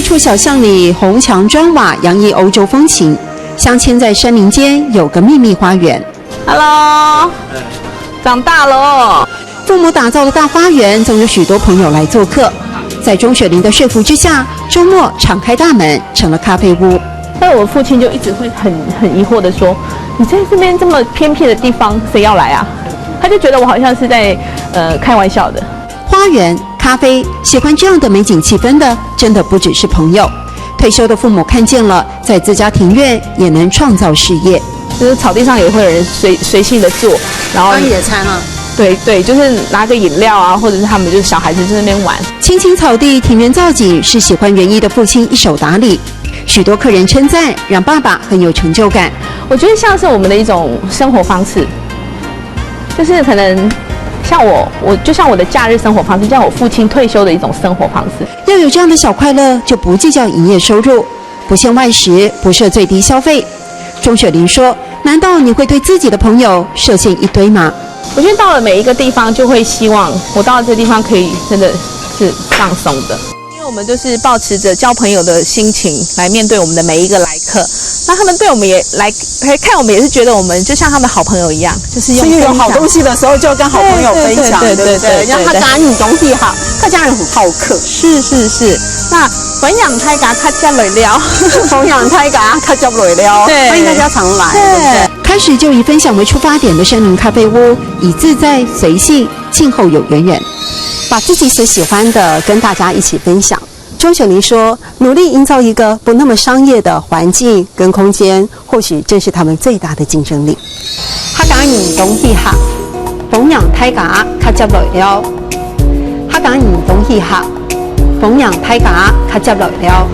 处小巷里，红墙砖瓦洋溢欧洲风情，镶嵌在山林间有个秘密花园。Hello， 长大了哦。父母打造的大花园，总有许多朋友来做客。在钟雪玲的说服之下，周末敞开大门，成了咖啡屋。但我父亲就一直会很疑惑的说：“你在这边这么偏僻的地方，谁要来啊？”他就觉得我好像是在开玩笑的。花园、咖啡，喜欢这样的美景气氛的，真的不只是朋友。退休的父母看见了，在自家庭院也能创造事业。就是草地上也会有人随性的坐，然后当野餐啊。对，就是拿个饮料啊，或者是他们就是小孩子在那边玩。青青草地、庭园造景是喜欢园艺的父亲一手打理，许多客人称赞，让爸爸很有成就感。我觉得像是我们的一种生活方式，就是可能像我就像我的假日生活方式，像我父亲退休的一种生活方式。要有这样的小快乐，就不计较营业收入，不限外食，不设最低消费。钟雪玲说：“难道你会对自己的朋友设限一堆吗？”我觉得到了每一个地方，就会希望我到了这个地方可以真的是放松的，因为我们就是抱持着交朋友的心情来面对我们的每一个来客。那他们对我们也来看我们，也是觉得我们就像他们好朋友一样，就是有好东西的时候就跟好朋友分享，对不对？让他家人东西好，客家人很好客。是。那弘扬泰嘎客家来了，弘扬泰嘎客家来了，欢迎大家常来。对。开始就以分享为出发点的森林咖啡屋，以自在随性，静候有缘人，把自己所喜欢的跟大家一起分享。钟雪玲说，努力营造一个不那么商业的环境跟空间，或许正是他们最大的竞争力。客家人东西客，弘扬泰嘎客家来了。客家人东西客，弘扬泰嘎客家来了。